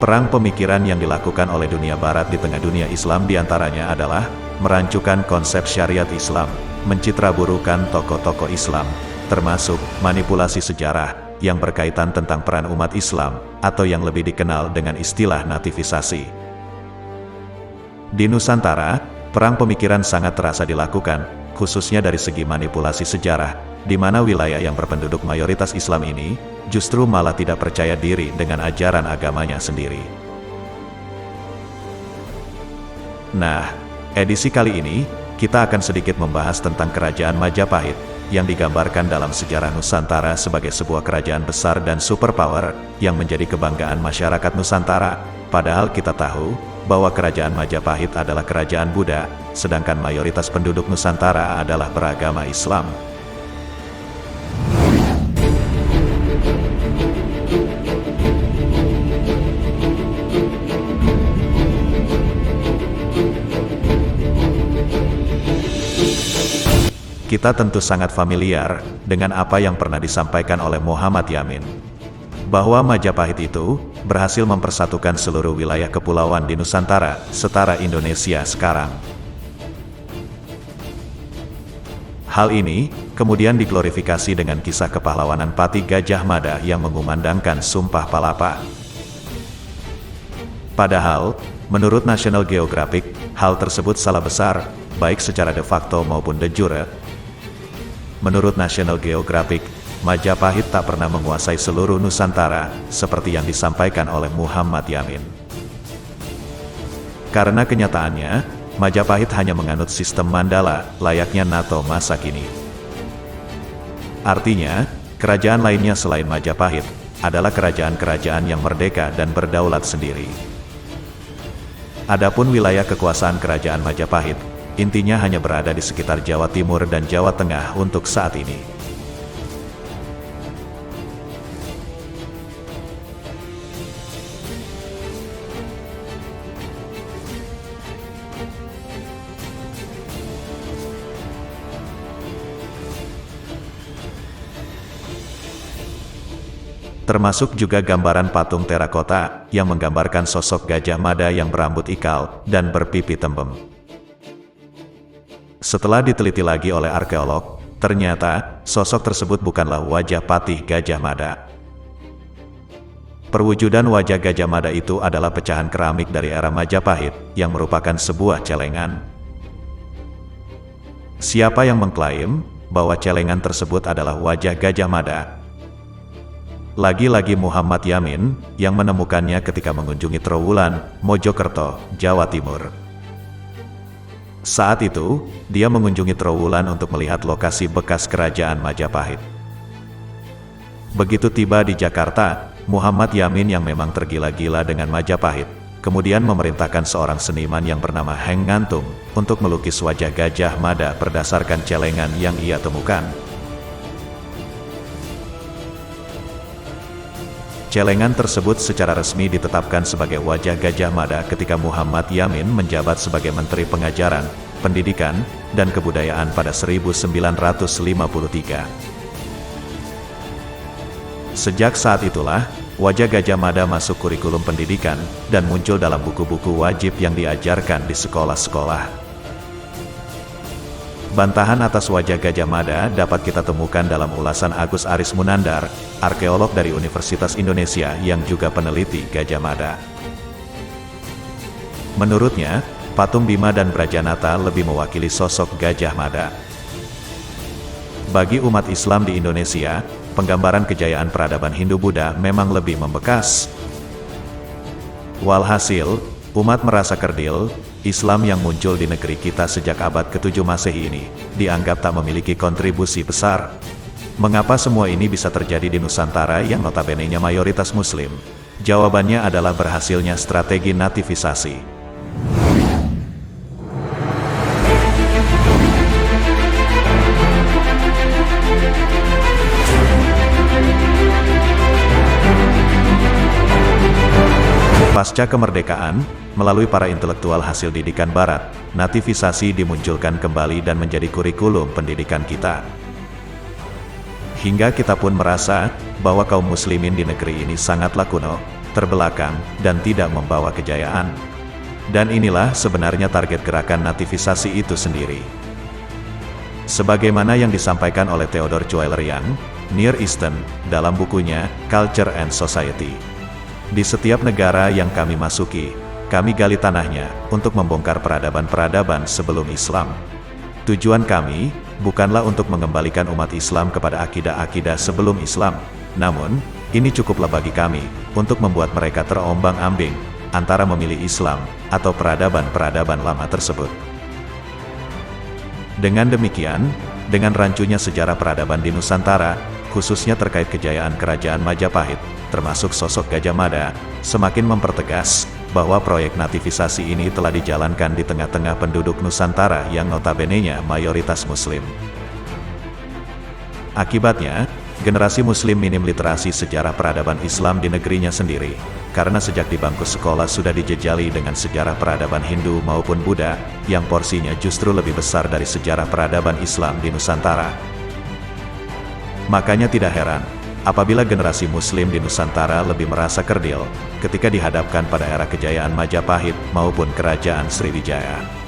Perang pemikiran yang dilakukan oleh dunia barat di tengah dunia Islam diantaranya adalah merancukan konsep syariat Islam, mencitraburukan tokoh-tokoh Islam, termasuk manipulasi sejarah yang berkaitan tentang peran umat Islam, atau yang lebih dikenal dengan istilah nativisasi. Di Nusantara, perang pemikiran sangat terasa dilakukan, khususnya dari segi manipulasi sejarah, di mana wilayah yang berpenduduk mayoritas Islam ini, justru malah tidak percaya diri dengan ajaran agamanya sendiri. Nah, edisi kali ini, kita akan sedikit membahas tentang Kerajaan Majapahit, yang digambarkan dalam sejarah Nusantara sebagai sebuah kerajaan besar dan superpower, yang menjadi kebanggaan masyarakat Nusantara, padahal kita tahu, bahwa Kerajaan Majapahit adalah kerajaan Buddha, sedangkan mayoritas penduduk Nusantara adalah beragama Islam. Kita tentu sangat familiar dengan apa yang pernah disampaikan oleh Muhammad Yamin, bahwa Majapahit itu berhasil mempersatukan seluruh wilayah kepulauan di Nusantara, setara Indonesia sekarang. Hal ini kemudian diglorifikasi dengan kisah kepahlawanan Patih Gajah Mada yang mengumandangkan Sumpah Palapa. Padahal, menurut National Geographic, hal tersebut salah besar, baik secara de facto maupun de jure. Menurut National Geographic, Majapahit tak pernah menguasai seluruh Nusantara, seperti yang disampaikan oleh Muhammad Yamin. Karena kenyataannya, Majapahit hanya menganut sistem Mandala, layaknya NATO masa kini. Artinya, kerajaan lainnya selain Majapahit, adalah kerajaan-kerajaan yang merdeka dan berdaulat sendiri. Adapun wilayah kekuasaan kerajaan Majapahit, intinya hanya berada di sekitar Jawa Timur dan Jawa Tengah untuk saat ini. Termasuk juga gambaran patung terakota yang menggambarkan sosok Gajah Mada yang berambut ikal dan berpipi tembem. Setelah diteliti lagi oleh arkeolog, ternyata sosok tersebut bukanlah wajah Patih Gajah Mada. Perwujudan wajah Gajah Mada itu adalah pecahan keramik dari era Majapahit yang merupakan sebuah celengan. Siapa yang mengklaim bahwa celengan tersebut adalah wajah Gajah Mada? Lagi-lagi Muhammad Yamin yang menemukannya ketika mengunjungi Trowulan, Mojokerto, Jawa Timur. Saat itu, dia mengunjungi Trowulan untuk melihat lokasi bekas kerajaan Majapahit. Begitu tiba di Jakarta, Muhammad Yamin yang memang tergila-gila dengan Majapahit, kemudian memerintahkan seorang seniman yang bernama Heng Ngantung untuk melukis wajah Gajah Mada berdasarkan celengan yang ia temukan. Celengan tersebut secara resmi ditetapkan sebagai wajah Gajah Mada ketika Muhammad Yamin menjabat sebagai Menteri Pengajaran, Pendidikan, dan Kebudayaan pada 1953. Sejak saat itulah, wajah Gajah Mada masuk kurikulum pendidikan, dan muncul dalam buku-buku wajib yang diajarkan di sekolah-sekolah. Bantahan atas wajah Gajah Mada dapat kita temukan dalam ulasan Agus Aris Munandar, arkeolog dari Universitas Indonesia yang juga peneliti Gajah Mada. Menurutnya, patung Bima dan Brajanata lebih mewakili sosok Gajah Mada. Bagi umat Islam di Indonesia, penggambaran kejayaan peradaban Hindu-Buddha memang lebih membekas. Walhasil, umat merasa kerdil, Islam yang muncul di negeri kita sejak abad ke-7 Masehi ini, dianggap tak memiliki kontribusi besar. Mengapa semua ini bisa terjadi di Nusantara yang notabene-nya mayoritas Muslim? Jawabannya adalah berhasilnya strategi nativisasi. Pasca kemerdekaan, melalui para intelektual hasil didikan Barat, nativisasi dimunculkan kembali dan menjadi kurikulum pendidikan kita. Hingga kita pun merasa bahwa kaum muslimin di negeri ini sangatlah kuno, terbelakang, dan tidak membawa kejayaan. Dan inilah sebenarnya target gerakan nativisasi itu sendiri. Sebagaimana yang disampaikan oleh Theodore Cuellar-Young, Near Eastern, dalam bukunya, Culture and Society. Di setiap negara yang kami masuki, kami gali tanahnya, untuk membongkar peradaban-peradaban sebelum Islam. Tujuan kami, bukanlah untuk mengembalikan umat Islam kepada akidah-akidah sebelum Islam, namun, ini cukuplah bagi kami, untuk membuat mereka terombang-ambing, antara memilih Islam, atau peradaban-peradaban lama tersebut. Dengan demikian, dengan rancunya sejarah peradaban di Nusantara, khususnya terkait kejayaan kerajaan Majapahit, termasuk sosok Gajah Mada, semakin mempertegas, bahwa proyek nativisasi ini telah dijalankan di tengah-tengah penduduk Nusantara yang notabene-nya mayoritas Muslim. Akibatnya, generasi Muslim minim literasi sejarah peradaban Islam di negerinya sendiri, karena sejak di bangku sekolah sudah dijejali dengan sejarah peradaban Hindu maupun Buddha, yang porsinya justru lebih besar dari sejarah peradaban Islam di Nusantara. Makanya tidak heran, apabila generasi Muslim di Nusantara lebih merasa kerdil, ketika dihadapkan pada era kejayaan Majapahit maupun Kerajaan Sriwijaya.